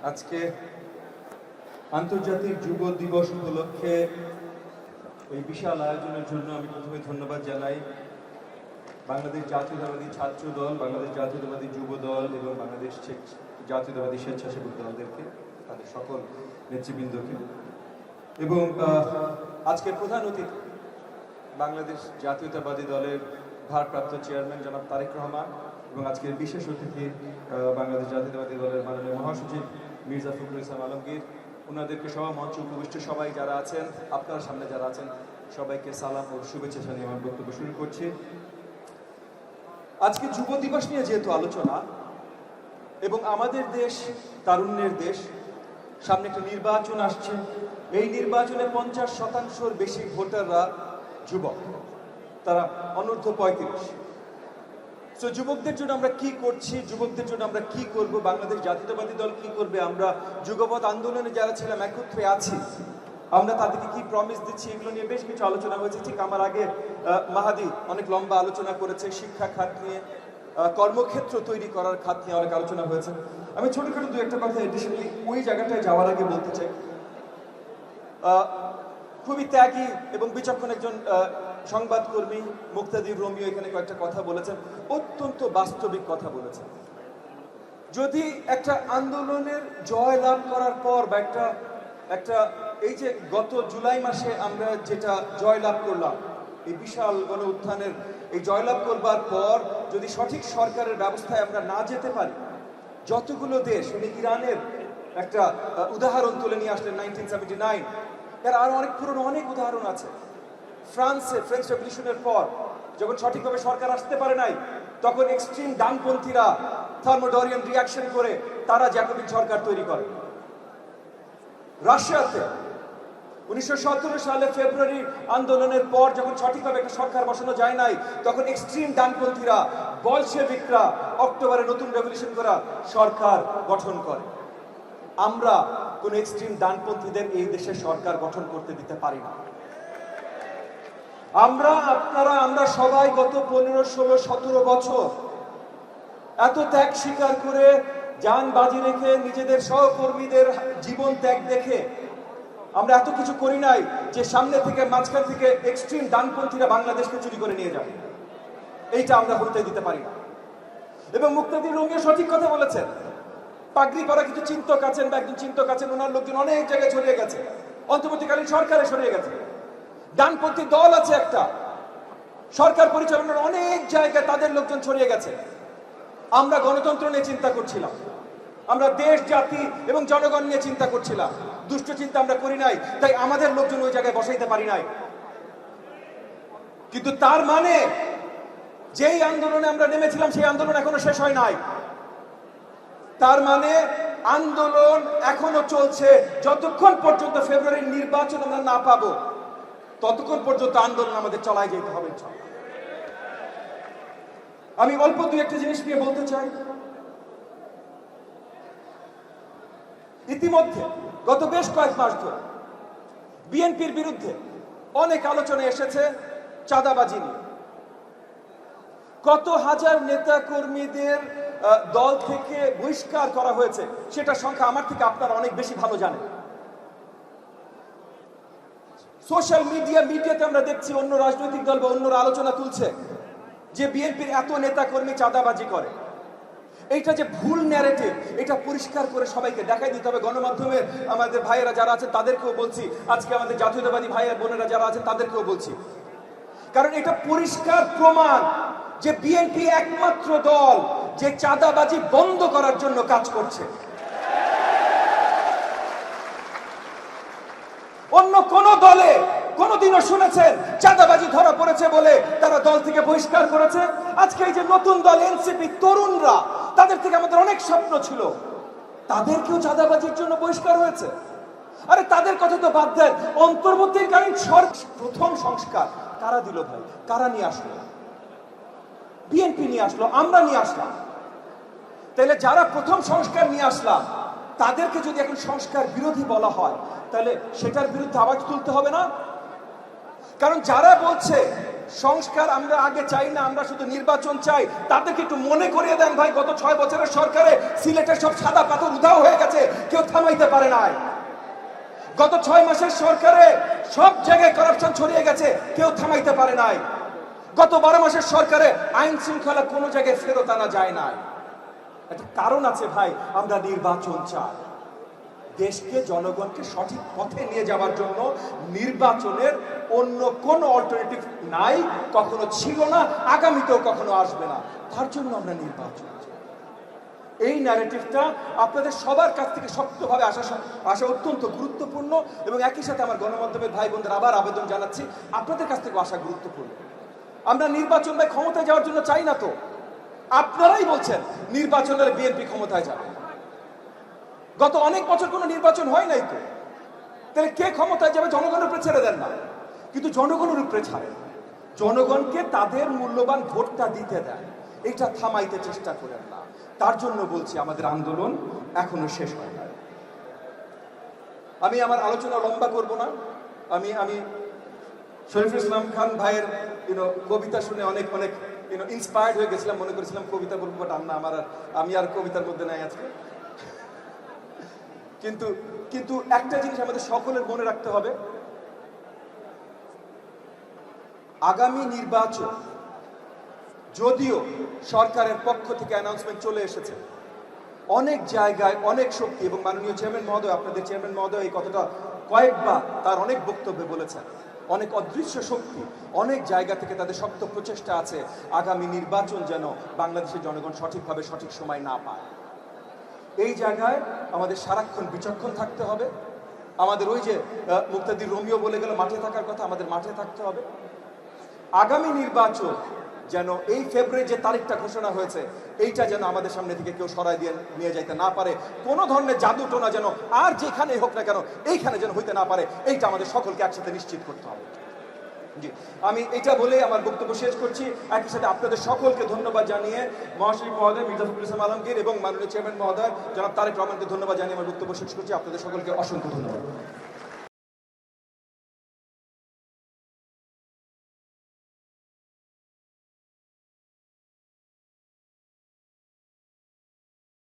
আজকে আন্তর্জাতিক যুব দিবস উপলক্ষে এই বিশাল আয়োজনের জন্য আমি প্রথমে ধন্যবাদ জানাই বাংলাদেশ জাতীয়তাবাদী ছাত্র দল, বাংলাদেশ জাতীয়তাবাদী যুব দল এবং বাংলাদেশ জাতীয়তাবাদী স্বেচ্ছাসেবক দলদেরকে, তাদের সকল নেতৃবৃন্দকে। এবং আজকের প্রধান অতিথি বাংলাদেশ জাতীয়তাবাদী দলের ভারপ্রাপ্ত চেয়ারম্যান জনাব তারেক রহমান এবং আজকের বিশেষ অতিথি বাংলাদেশ জাতীয়তাবাদী দলের মাননীয় মহাসচিব মির্জা ফখরুল ইসলাম আলমগীর, ওনাদেরকে সহ মঞ্চে উপবিষ্ট সবাই যারা আছেন, আপনার সামনে যারা আছেন, সবাইকে সালাম ও শুভেচ্ছা জানিয়ে আমার বক্তব্য শুরু করছি। আজকে যুব দিবস নিয়ে যেহেতু আলোচনা এবং আমাদের দেশ তারুণ্যের দেশ, সামনে একটা নির্বাচন আসছে, এই নির্বাচনে 50% বেশি ভোটাররা যুবক, তারা অনূর্ধ্ব 35। তো যুবকদের জন্য আমরা কি করছি, যুবকদের জন্য আমরা কি করব, বাংলাদেশ জাতীয়তাবাদী দল কি করবে, আমরা যুগপৎ আন্দোলনে যারা ছিলাম একত্রে আছি, আমরা তাদেরকে কি প্রমিস দিচ্ছি, এগুলো নিয়ে বেশ কিছু আলোচনা হয়েছে। ঠিক আমার আগে মাহাদি অনেক লম্বা আলোচনা করেছে, শিক্ষা খাত নিয়ে, কর্মক্ষেত্র তৈরি করার খাত নিয়ে অনেক আলোচনা হয়েছে। আমি ছোটখাটো দু একটা কথা এডিশনালি ওই জায়গাটায় যাওয়ার আগে বলতে চাই। খুবই ত্যাগী এবং বিচক্ষণ একজন সংবাদকর্মী মুক্তাদির রোমিও এখানে কয়েকটা কথা বলেছেন, অত্যন্ত বাস্তবিক কথা বলেছেন। যদি একটা আন্দোলনের জয় লাভ করার পর বা একটা এই যে গত জুলাই মাসে আমরা যেটা জয় লাভ করলাম, এই বিশাল গণ উত্থানের এই জয়লাভ করবার পর যদি সঠিক সরকারের ব্যবস্থায় আমরা না যেতে পারি, যতগুলো দেশ, উনি ইরানের একটা উদাহরণ তুলে নিয়ে আসলেন 1979, এর আরো অনেক পুরনো অনেক উদাহরণ আছে। ফ্রান্সে ফ্রেঞ্চ রেভলিউশনের পর যখন সঠিকভাবে সরকার আসতে পারে নাই, তখন এক্সট্রিম ডানপন্থীরা থার্মোডরিয়ান রিয়াকশন করে তারা জ্যাকোবিন সরকার তৈরি করে। রাশিয়াতে 1917 সালে ফেব্রুয়ারি আন্দোলনের পর যখন সঠিকভাবে একটা সরকার বসানো যায় নাই, তখন এক্সট্রিম ডানপন্থীরা বলশেভিকরা অক্টোবরে নতুন রেভলিউশন করা সরকার গঠন করে। আমরা কোন এক্সট্রিম ডানপন্থীদের এই দেশে সরকার গঠন করতে দিতে পারি না। আমরা সবাই গত 15, 16, 17 বছর এত ত্যাগ স্বীকার করে, জান বাজি রেখে, নিজেদের সহকর্মীদের জীবন ত্যাগ দেখে আমরা এত কিছু করি নাই যে সামনে থেকে মাঝখান থেকে এক্সট্রিম ডানপন্থীরা বাংলাদেশকে চুরি করে নিয়ে যাবে। এইটা আমরা হতে দিতে পারি না। এবং মুক্তাদির রোমিও সঠিক কথা বলেছেন। পাগড়ি পরা কিছু চিন্তক আছেন বা একজন চিন্তক আছেন, ওনার লোকজন অনেক জায়গায় ছড়িয়ে গেছে, অন্তর্বর্তীকালীন সরকারে ছড়িয়ে গেছে। ডানপন্থী দল আছে একটা, সরকার পরিচালনার অনেক জায়গায় তাদের লোকজন ছড়িয়ে গেছে। আমরা গণতন্ত্র নিয়ে চিন্তা করছিলাম, আমরা দেশ, জাতি এবং জনগণ নিয়ে চিন্তা করছিলাম, দুষ্ট চিন্তা আমরা করি নাই, তাই আমাদের লোকজন ওই জায়গায় বসাইতে পারি নাই। কিন্তু তার মানে যেই আন্দোলনে আমরা নেমেছিলাম সেই আন্দোলন এখনো শেষ হয় নাই। তার মানে আন্দোলন এখনো চলছে। যতক্ষণ পর্যন্ত ফেব্রুয়ারির নির্বাচন আমরা না পাবো, ততক্ষণ পর্যন্ত আন্দোলন আমাদের চালায় যেতে হবে। আমি অল্প দুই একটা জিনিস নিয়ে বলতে চাই। ইতিমধ্যে গত বেশ কয়েক মাস ধরে বিএনপির বিরুদ্ধে অনেক আলোচনা এসেছে চাঁদাবাজি নিয়ে। কত হাজার নেতা কর্মীদের দল থেকে বহিষ্কার করা হয়েছে, সেটা সংখ্যা আমার থেকে আপনারা অনেক বেশি ভালো জানেন। সোশ্যাল মিডিয়াতে আমরা দেখছি অন্য রাজনৈতিক দল বা অন্যরা আলোচনা তুলছে যে বিএনপির এত নেতা কর্মী চাঁদাবাজি করে। এইটা যে ভুল ন্যারেটিভ, এটা পরিষ্কার করে সবাইকে দেখাই দিতে হবে। গণমাধ্যমের আমাদের ভাইয়েরা যারা আছেন তাদেরকেও বলছি, আজকে আমাদের জাতীয়তাবাদী ভাইয়ের বোনেরা যারা আছেন তাদেরকেও বলছি, কারণ এটা পরিষ্কার প্রমাণ যে বিএনপি একমাত্র দল যে চাঁদাবাজি বন্ধ করার জন্য কাজ করছে। অন্য কোন দলে কোনদিনও শুনেছেন চাঁদাবাজি ধরা পড়েছে বলে তারা দল থেকে বহিষ্কার করেছে? আজকে এই যে নতুন দল এনসিপি, তরুণরা, তাদের থেকে আমাদের অনেক স্বপ্ন ছিল, তাদেরকেও চাঁদাবাজির জন্য বহিষ্কার হয়েছে। আরে তাদের কথা তো বাদ দেন, অন্তর্বর্তীকালীন প্রথম সংস্কার কারা দিল ভাই? কারা নিয়ে আসলো? বিএনপি নিয়ে আসলো, আমরা নিয়ে আসলাম। তাহলে যারা প্রথম সংস্কার নিয়ে আসলাম, তাদেরকে যদি এখন সংস্কার বিরোধী বলা হয়, তাহলে সেটার বিরুদ্ধে আওয়াজ তুলতে হবে না? কারণ যারা বলছে সংস্কার আমরা আগে চাই না, আমরা শুধু নির্বাচন চাই। তাদেরকে একটু মনে করিয়ে দেন ভাই, গত 6 বছরের সরকারে সিলেটের সব সাদা পাথর উধাও হয়ে গেছে, কেউ থামাইতে পারে নাই। গত 6 মাসের সরকারে সব জায়গায় করাপশন ছড়িয়ে গেছে, কেউ থামাইতে পারে নাই। গত 12 মাসের সরকারে আইন শৃঙ্খলা কোনো জায়গায় ফেরত আনা যায় না। একটা কারণ আছে ভাই, আমরা নির্বাচন চাই। দেশকে, জনগণকে সঠিক পথে নিয়ে যাওয়ার জন্য নির্বাচনের অন্য কোনো অল্টারনেটিভ নাই, কখনো ছিল না, আগামীতেও কখনো আসবে না। তার জন্য আমরা নির্বাচন চাই। এই ন্যারেটিভটা আপনাদের সবার কাছ থেকে শক্তভাবে আসা অত্যন্ত গুরুত্বপূর্ণ, এবং একই সাথে আমার গণমাধ্যমের ভাই বোনদের আবার আবেদন জানাচ্ছি, আপনাদের কাছ থেকে আসা গুরুত্বপূর্ণ। আমরা নির্বাচন ভাই ক্ষমতায় যাওয়ার জন্য চাই না তো। আপনারাই বলছেন নির্বাচনের বিএনপি ক্ষমতায় যাবে। গত অনেক বছর কোনো নির্বাচন হয় নাই তো, তাহলে কে ক্ষমতায় যাবে? জনগণের উপরে ছেড়ে দেন না, কিন্তু জনগণের উপরে ছাড়েন। জনগণকে তাদের মূল্যবান ভোটটা দিতে দেন, এটা থামাইতে চেষ্টা করেন না। তার জন্য বলছি আমাদের আন্দোলন এখনো শেষ হয় না। আমি আমার আলোচনা লম্বা করব না। আমি শরীফুল ইসলাম খান ভাইয়ের কবিতা শুনে অনেক ইন্সপায়ার্ড হয়ে গেছিলাম, মনে করেছিলাম কবিতা বলবো, বাট আমি আর কবিতার মধ্যে নাই আজকে। কিন্তু একটা জিনিস আমাদের সকলের মনে রাখতে হবে, আগামী নির্বাচন যদিও সরকারের পক্ষ থেকে অ্যানাউন্সমেন্ট চলে এসেছে, অনেক জায়গায় অনেক শক্তি, এবং মাননীয় চেয়ারম্যান মহোদয়, আপনাদের চেয়ারম্যান মহোদয় এই কথাটা কয়েকবার তার অনেক বক্তব্যে বলেছেন, অনেক অদৃশ্য শক্তি অনেক জায়গা থেকে তাদের শক্ত প্রচেষ্টা আছে আগামী নির্বাচন যেন বাংলাদেশের জনগণ সঠিকভাবে সঠিক সময় না পায়। এই জায়গায় আমাদের সারাক্ষণ বিচক্ষণ থাকতে হবে। আমাদের ওই যে মুক্তাদির রোমিও বলে গেল মাঠে থাকার কথা, আমাদের মাঠে থাকতে হবে। আগামী নির্বাচন যেন এই ফেব্রুয়ারি যে তারিখটা ঘোষণা হয়েছে, এইটা যেন আমাদের সামনে থেকে কেউ সরাই দিয়ে নিয়ে যাইতে না পারে। কোনো ধরনের জাদু টোনা যেন আর যেখানে হোক না কেন এইখানে যেন হইতে না পারে, এইটা আমাদের সকলকে একসাথে নিশ্চিত করতে হবে। জি, আমি এটা বলে আমার বক্তব্য শেষ করছি। একই সাথে আপনাদের সকলকে ধন্যবাদ জানিয়ে মহাসচিব মহোদয় মির্জা ফখরুল ইসলাম আলমগীর এবং মাননীয় চেয়ারম্যান মহোদয় জনাব তারেক রহমানকে ধন্যবাদ জানিয়ে আমার বক্তব্য শেষ করছি। আপনাদের সকলকে অসংখ্য ধন্যবাদ।